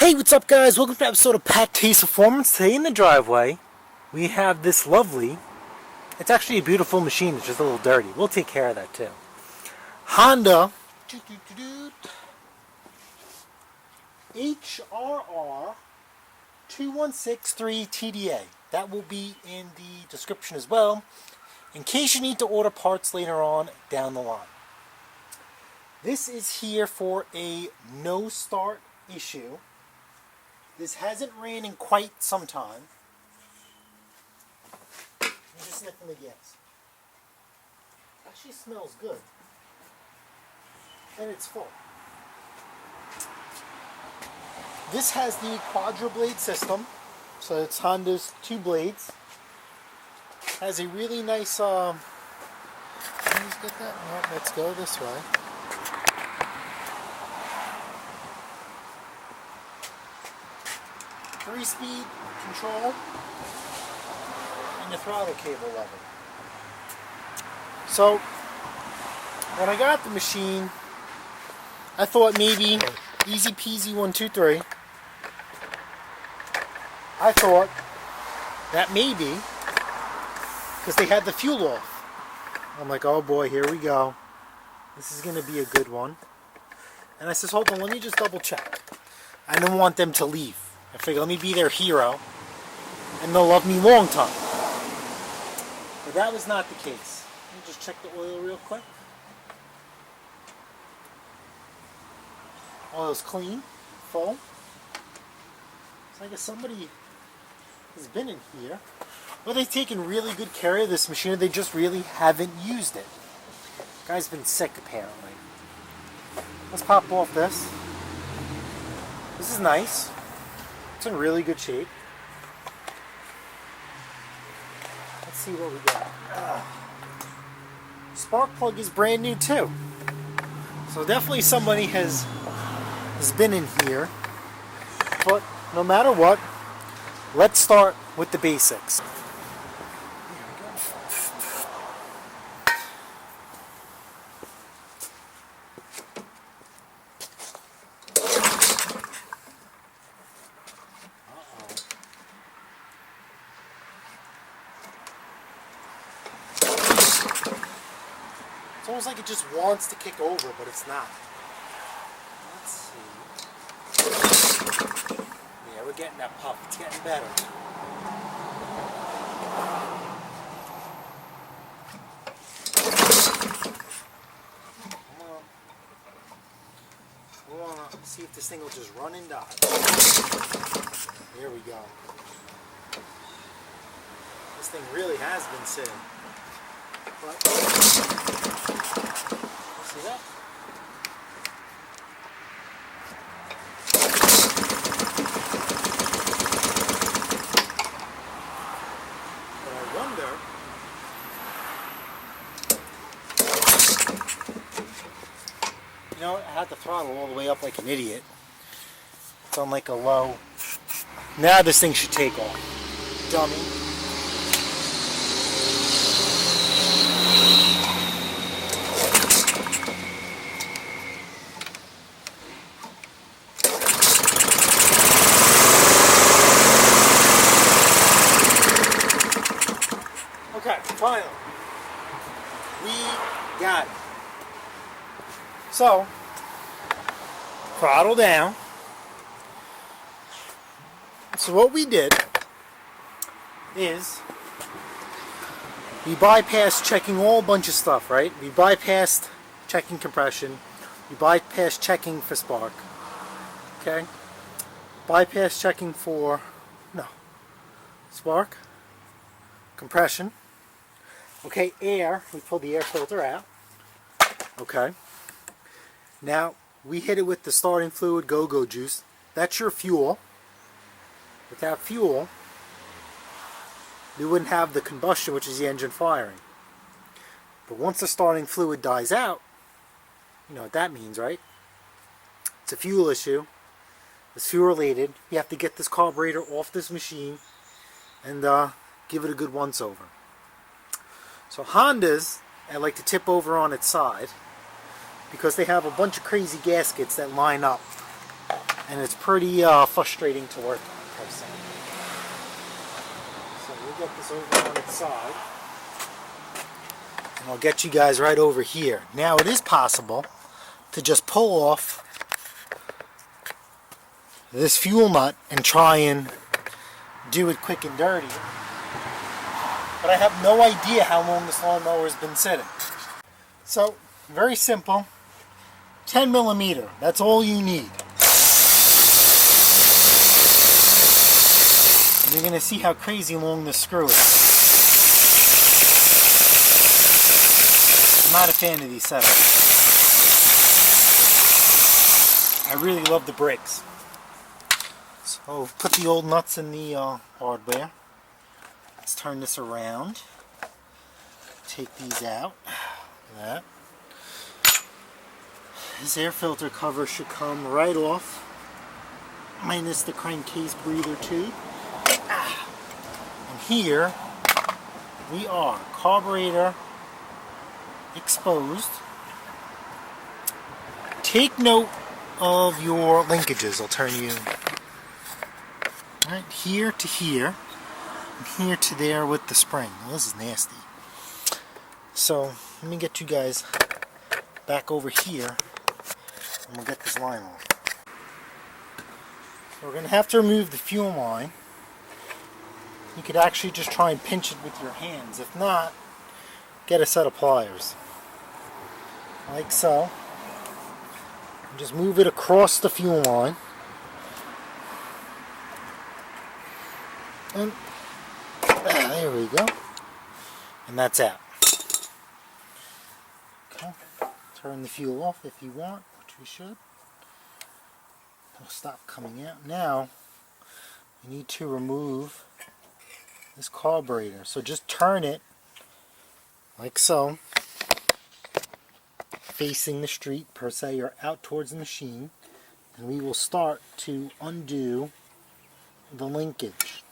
Hey, what's up guys? Welcome to an episode of PATTAY'S Performance. Today in the driveway, we have this lovely, it's actually a beautiful machine, it's just a little dirty. We'll take care of that too. Honda HRR 2163 TDA. That will be in the description as well, in case you need to order parts later on down the line. This is here for a no start issue. This hasn't ran in quite some time. I'm just sniffing the gas. Actually smells good. And it's full. This has the quadra blade system. So it's Honda's two blades. Has a really nice let me just get that. No, let's go this way. Three-speed control and the throttle cable lever. So when I got the machine, I thought maybe easy peasy 1, 2, 3. I thought that maybe because they had the fuel off. I'm like, oh boy, here we go. This is going to be a good one. And I says, hold on, let me just double check. I don't want them to leave. I figure let me be their hero, and they'll love me long time. But that was not the case. Let me just check the oil real quick. Oil's clean, full. So I guess somebody has been in here. Well, they've taken really good care of this machine, or they just really haven't used it. Guy's been sick apparently. Let's pop off this. This is nice. It's in really good shape. Let's see what we got. Spark plug is brand new too. So definitely somebody has been in here. But no matter what, let's start with the basics. It's almost like it just wants to kick over, but it's not. Let's see. Yeah, we're getting that puff. It's getting better. We want to see if this thing will just run and die. There we go. This thing really has been sitting. But, see that? But I wonder, you know, I had the throttle all the way up like an idiot. It's on like a low. Now this thing should take off. Dummy. Okay, finally, we got it. So, throttle down. So what we did is we bypassed checking all bunch of stuff, right? We bypassed checking compression. We bypassed checking for spark. Okay? Bypass checking for, spark, compression. Okay, air, we pulled the air filter out. Okay. Now, we hit it with the starting fluid go-go juice. That's your fuel. Without fuel, we wouldn't have the combustion, which is the engine firing. But once the starting fluid dies out, you know what that means, right? It's a fuel issue. It's fuel related. You have to get this carburetor off this machine and give it a good once-over. So Hondas, I like to tip over on its side because they have a bunch of crazy gaskets that line up and it's pretty frustrating to work on, per se. So we'll get this over on its side, and I'll get you guys right over here. Now it is possible to just pull off this fuel nut and try and do it quick and dirty, but I have no idea how long this lawnmower has been sitting. So very simple, 10 millimeter, that's all you need. And you're going to see how crazy long this screw is. I'm not a fan of these setups. I really love the brakes. So put the old nuts in the hardware. Let's turn this around. Take these out. That. This air filter cover should come right off, minus the crankcase breather tube. And here we are, carburetor exposed. Take note of your linkages. I'll turn you right here to here, and here to there with the spring. Well, this is nasty. So let me get you guys back over here, and we'll get this line off. So we're going to have to remove the fuel line. You could actually just try and pinch it with your hands. If not, get a set of pliers, like so. And just move it across the fuel line. And there we go. And that's out. Okay. Turn the fuel off if you want, which we should. It'll stop coming out. Now, you need to remove this carburetor. So just turn it like so, facing the street per se, or out towards the machine, and we will start to undo the linkage.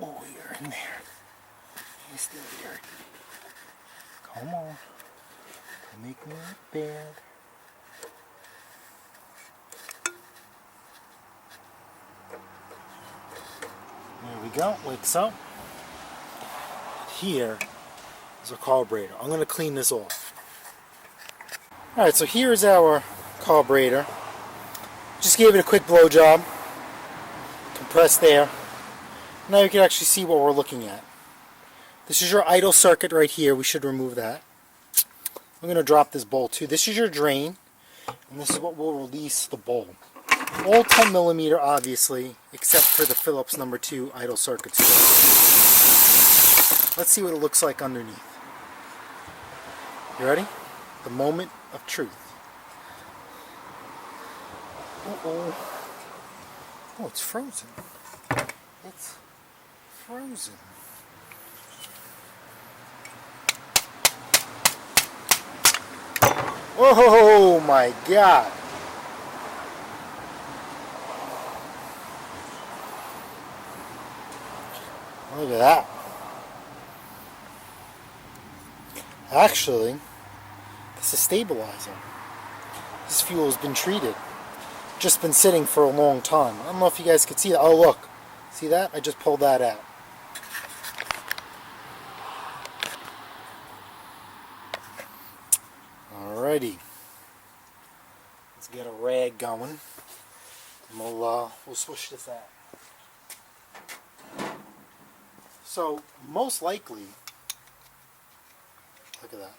Oh, you're in there. You're still dirty. Come on. Don't make me look bad. There we go, like so. Here is our carburetor. I'm going to clean this off. Alright, so here's our carburetor. Just gave it a quick blow job. Compress there. Now you can actually see what we're looking at. This is your idle circuit right here. We should remove that. I'm going to drop this bowl too. This is your drain, and this is what will release the bowl. All 10 millimeter, obviously, except for the Phillips number 2 idle circuit screw. Let's see what it looks like underneath. You ready? The moment of truth. Uh-oh. Oh, it's frozen. It's frozen. Oh my God. Look at that. Actually, this is a stabilizer. This fuel has been treated. Just been sitting for a long time. I don't know if you guys could see that. Oh look. See that? I just pulled that out. Alrighty. Let's get a rag going. And we'll switch this out. So, most likely, look at that.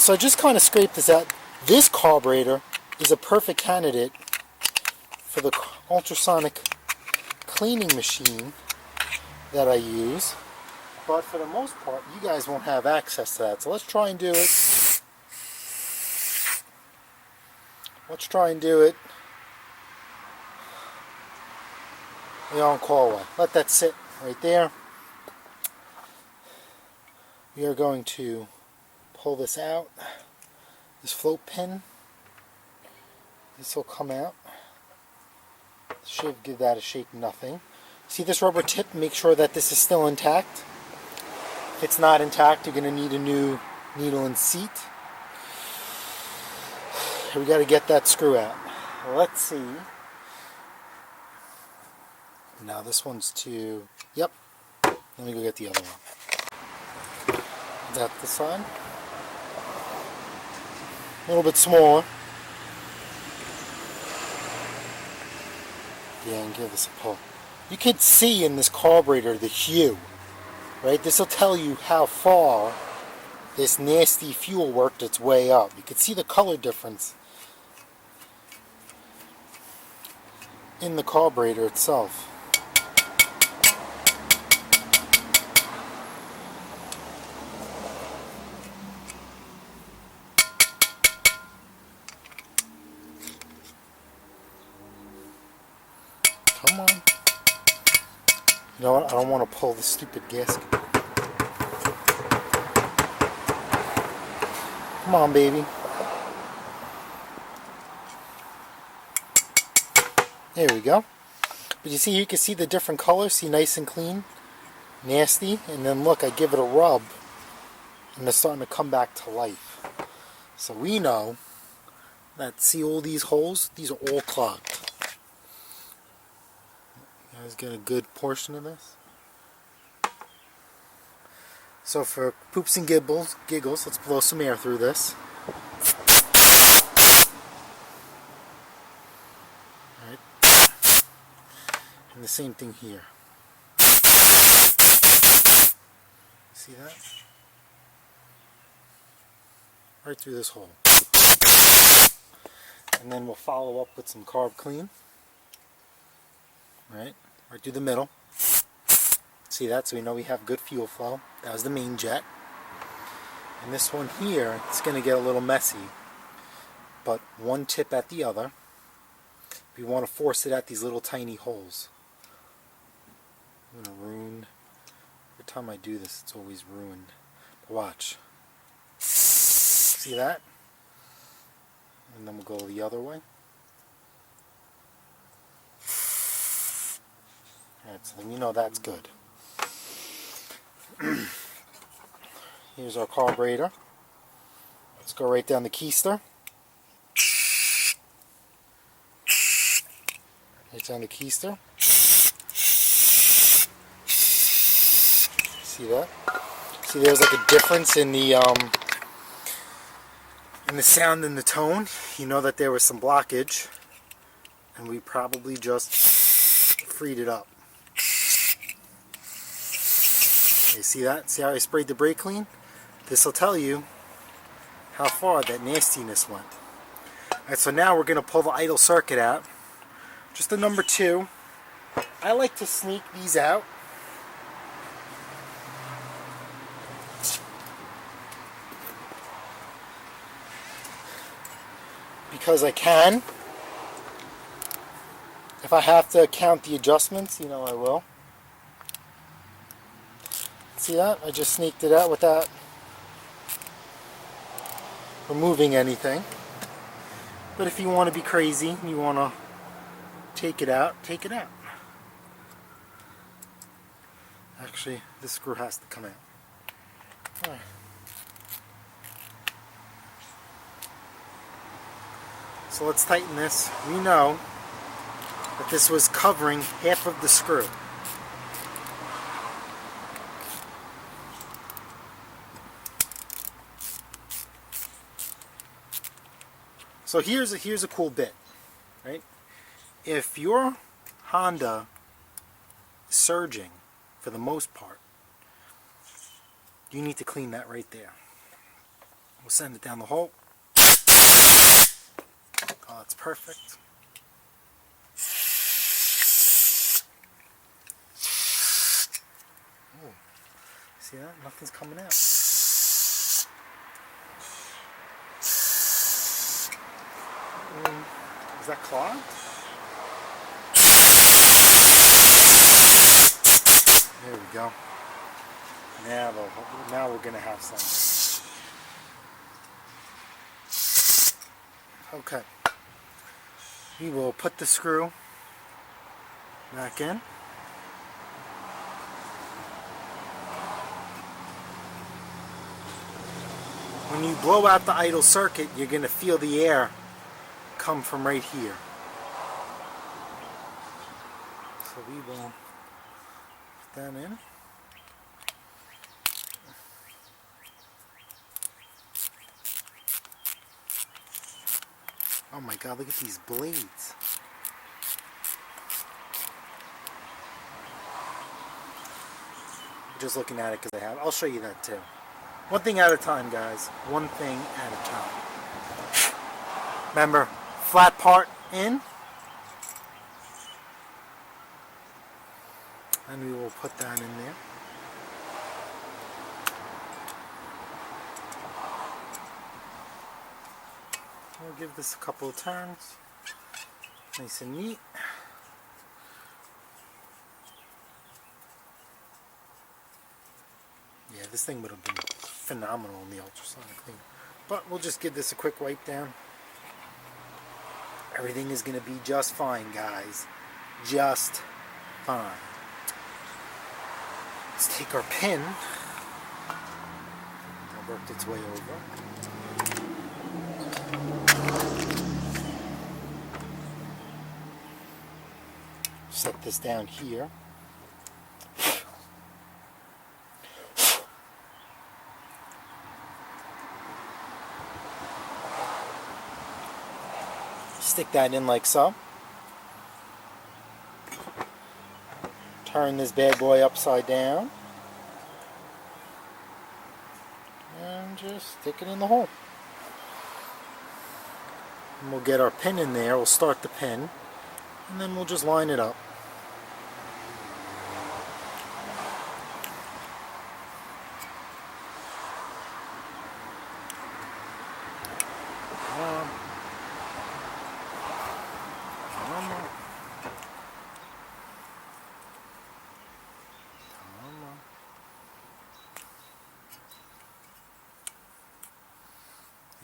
So I just kind of scraped this out. This carburetor is a perfect candidate for the ultrasonic cleaning machine that I use. But for the most part, you guys won't have access to that. So let's try and do it. Let's try and do it the on-call one. Let that sit right there. We are going to pull this out. This float pin. This will come out. Should give that a shake, nothing. See this rubber tip? Make sure that this is still intact. If it's not intact, you're going to need a new needle and seat. We got to get that screw out. Let's see. Now this one's to, yep. Let me go get the other one. Is that the side? A little bit smaller. Yeah, and give this a pull. You can see in this carburetor the hue, right? This will tell you how far this nasty fuel worked its way up. You can see the color difference in the carburetor itself. Come on. You know what? I don't want to pull the stupid gasket. Come on, baby. There we go. But you can see the different colors. See, nice and clean, nasty, and then look, I give it a rub, and it's starting to come back to life. So we know that, see all these holes? These are all clogged. You guys get a good portion of this. So for poops and giggles, let's blow some air through this. And the same thing here. See that? Right through this hole. And then we'll follow up with some carb clean. Right through the middle. See that? So we know we have good fuel flow. That was the main jet. And this one here, it's going to get a little messy. But one tip at the other. We want to force it at these little tiny holes. I'm going to ruin. Every time I do this, it's always ruined. But watch. See that? And then we'll go the other way. Alright, so then you know that's good. Here's our carburetor. Let's go right down the keister. Right down the keister. See that? See, there's like a difference in the sound and the tone. You know that there was some blockage, and we probably just freed it up. You see that? See how I sprayed the brake clean? This will tell you how far that nastiness went. Alright, so now we're going to pull the idle circuit out. Just the number 2. I like to sneak these out. Because I can. If I have to count the adjustments, you know I will. See that? I just sneaked it out without removing anything. But if you want to be crazy and you want to take it out, take it out. Actually, this screw has to come out. All right. So let's tighten this. We know that this was covering half of the screw. So here's a cool bit, right? If your Honda is surging, for the most part, you need to clean that right there. We'll send it down the hole. Oh, that's perfect. Ooh. See that? Nothing's coming out. Is that clogged? There we go. Now we're going to have some. Okay. We will put the screw back in. When you blow out the idle circuit, you're going to feel the air come from right here. So we will put that in. Oh my God, look at these blades. Just looking at it because I'll show you that too. One thing at a time, guys. One thing at a time. Remember, flat part in. And we will put that in there. We'll give this a couple of turns. Nice and neat. Yeah, this thing would have been phenomenal in the ultrasonic cleaner. But we'll just give this a quick wipe down. Everything is going to be just fine, guys. Just fine. Let's take our pin. That worked its way over. Set this down here. Stick that in like so. Turn this bad boy upside down. And just stick it in the hole. And we'll get our pin in there. We'll start the pin. And then we'll just line it up.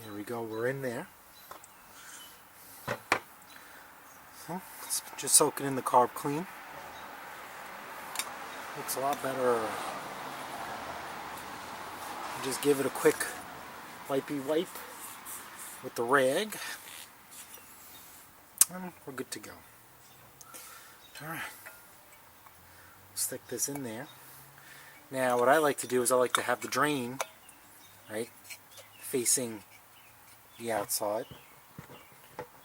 There we go, we're in there. So, let's just soak it in the carb clean. Looks a lot better. Just give it a quick wipey wipe with the rag. And we're good to go. Alright. Stick this in there. Now what I like to do is I like to have the drain, right, facing the outside.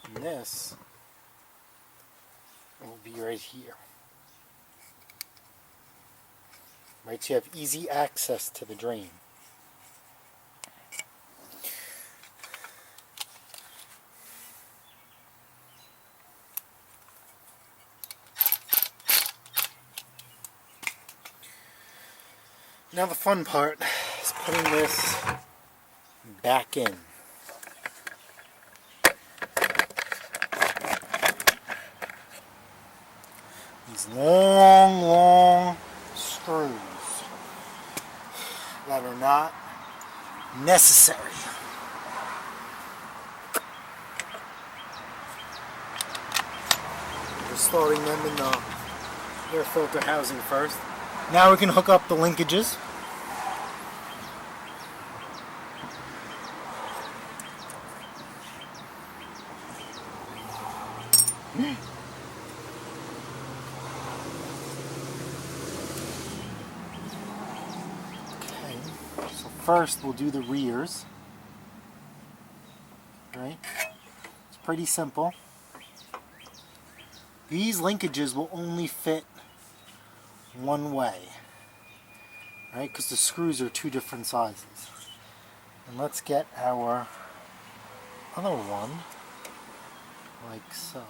And this will be right here. Right, so you have easy access to the drain. Now the fun part is putting this back in. These long screws that are not necessary. Just starting them in the air filter housing first. Now we can hook up the linkages. Okay, so first we'll do the rears. Right? It's pretty simple. These linkages will only fit one way, right? Because the screws are two different sizes. And let's get our other one like so.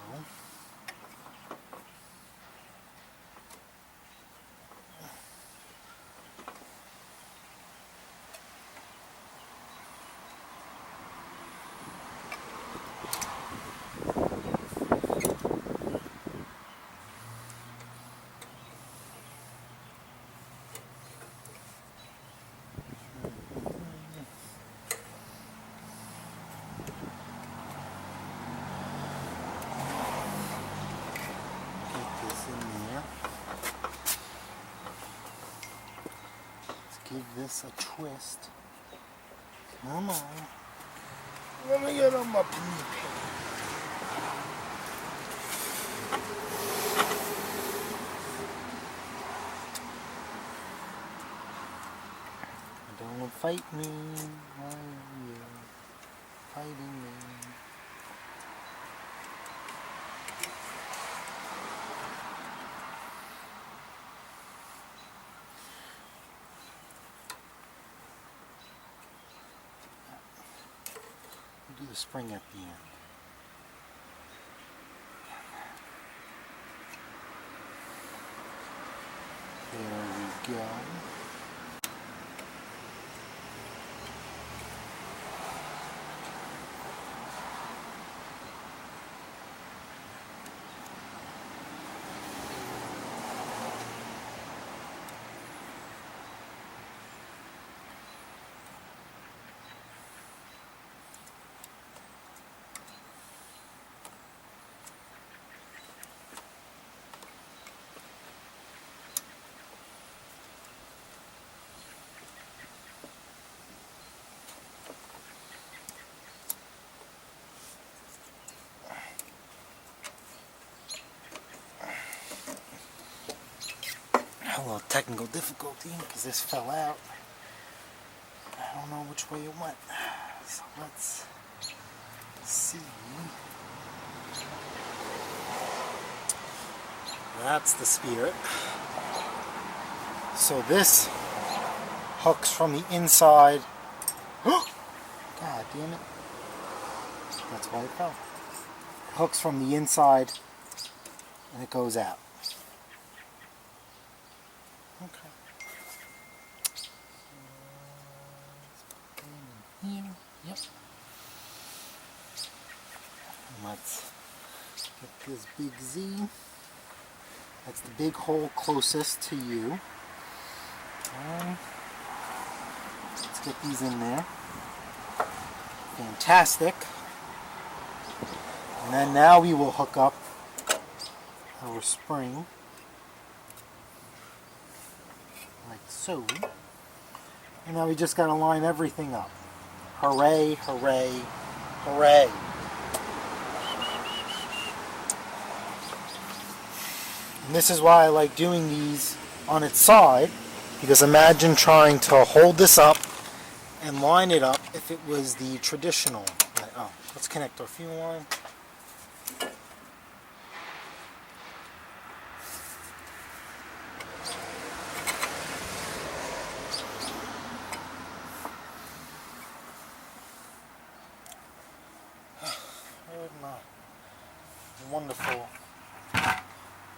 give this a twist. Come on. Let me get on my pinny pin. Don't fight me. Why are you fighting me? Do the spring at the end. There we go. A little technical difficulty because this fell out. I don't know which way it went. So let's see. That's the spirit. So this hooks from the inside. God damn it. That's why it fell. Hooks from the inside and it goes out. Okay. Here. Yep. Let's get this big Z. That's the big hole closest to you. Let's get these in there. Fantastic. And then now we will hook up our spring. Like so. And now we just got to line everything up. Hooray, hooray, hooray. And this is why I like doing these on its side, because imagine trying to hold this up and line it up if it was the traditional. Oh, let's connect our fuel line. Where'd my wonderful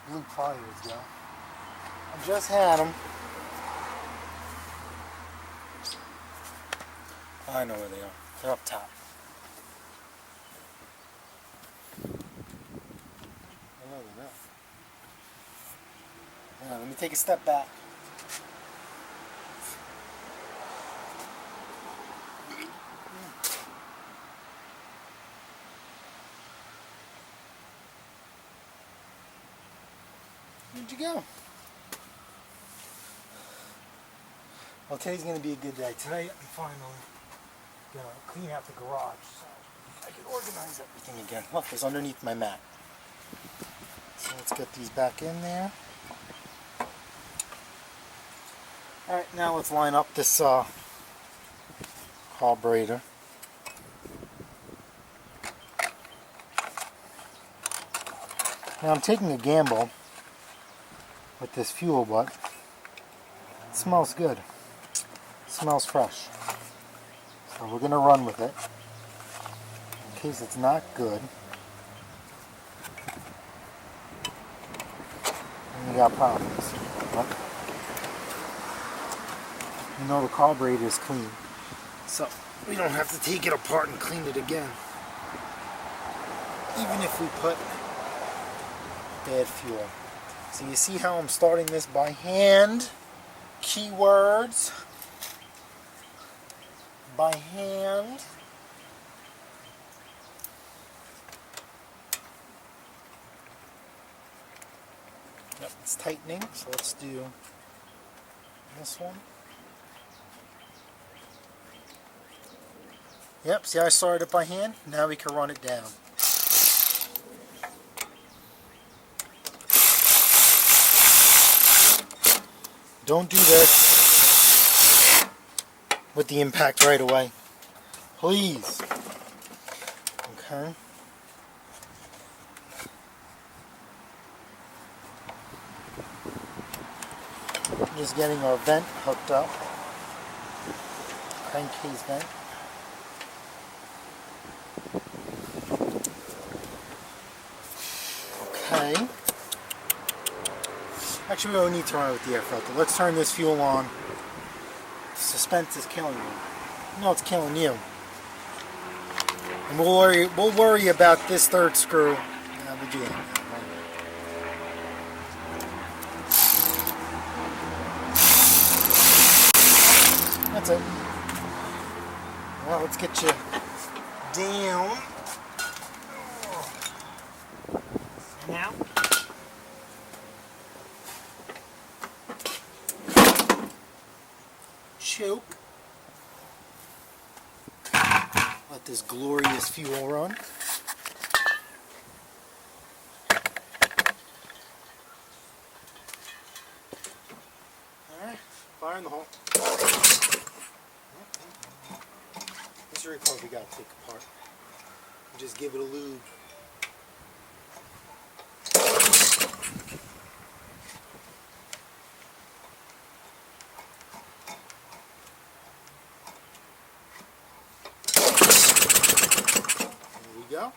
blue pliers go? I just had them. I know where they are. They're up top. I know they're not. Hang on, let me take a step back. Where'd you go? Well, today's going to be a good day. Tonight I'm finally going to clean out the garage so I can organize everything again. Look, it's underneath my mat. So let's get these back in there. Alright, now let's line up this carburetor. Now I'm taking a gamble with this fuel, but it smells good. It smells fresh. So we're going to run with it. In case it's not good. And we got problems. But you know the carburetor is clean. So we don't have to take it apart and clean it again. Even if we put bad fuel. So you see how I'm starting this by hand? Keywords. By hand. Yep, it's tightening, so let's do this one. Yep, see how I started it by hand? Now we can run it down. Don't do this with the impact right away. Please. Okay. Just getting our vent hooked up. Crankcase vent. Okay. Actually, we don't need to run it with the air filter. Let's turn this fuel on. Suspense is killing me. No, it's killing you. And we'll worry about this third screw at the end. That's it. Well, let's get you down. Now. Choke. Let this glorious fuel run. Alright, fire in the hole. This is a car we gotta take apart. Just give it a lube. Go.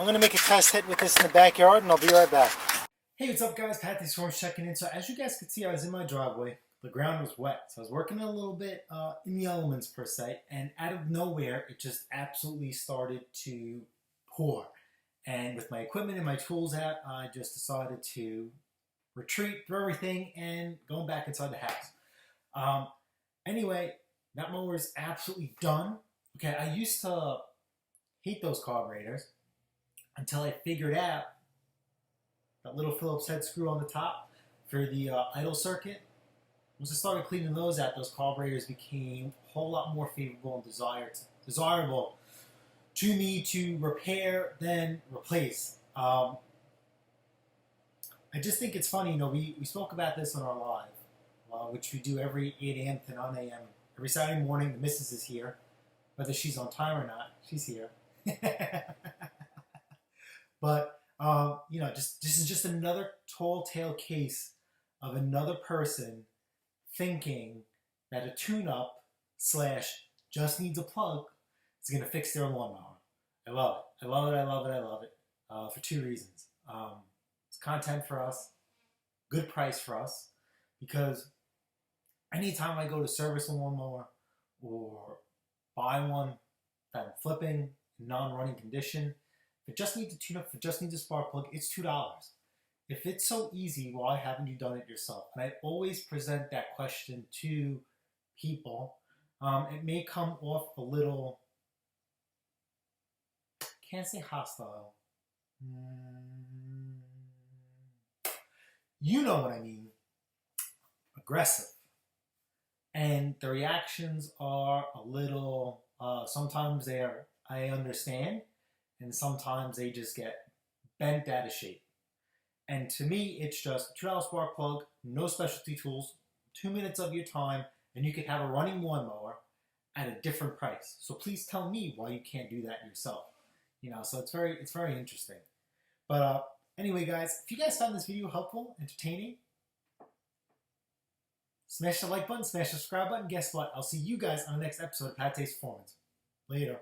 I'm going to make a test hit with this in the backyard, and I'll be right back. Hey, what's up, guys? PATTAY'S checking in. So as you guys could see, I was in my driveway. The ground was wet, so I was working a little bit in the elements, per se, and out of nowhere, it just absolutely started to pour. And with my equipment and my tools out, I just decided to retreat, throw everything, and going back inside the house. Anyway, that mower is absolutely done. Okay, I used to hate those carburetors until I figured out that little Phillips head screw on the top for the idle circuit. Once I started cleaning those out, those carburetors became a whole lot more favorable and desirable to me to repair than replace. I just think it's funny, we spoke about this on our live, which we do every 8 a.m. to 9 a.m. Every Saturday morning. The missus is here. Whether she's on time or not, she's here. But, this is just another tall tale case of another person thinking that a tune-up / just needs a plug is going to fix their lawnmower. I love it. I love it. I love it. I love it. For 2 reasons. It's content for us, good price for us, because anytime I go to service a lawnmower or buy one that I'm flipping in non-running condition, if it just needs a tune-up, if it just needs a spark plug, it's $2. If it's so easy, why haven't you done it yourself? And I always present that question to people. It may come off a little, can't say hostile. You know what I mean. Aggressive. And the reactions are a little, sometimes I understand, and sometimes they just get bent out of shape. And to me, it's just $2 spark plug, no specialty tools, 2 minutes of your time, and you could have a running lawnmower at a different price. So please tell me why you can't do that yourself. So it's very interesting. But anyway, guys, if you guys found this video helpful, entertaining, smash the like button, smash the subscribe button. Guess what? I'll see you guys on the next episode of PATTAY'S Performance. Later.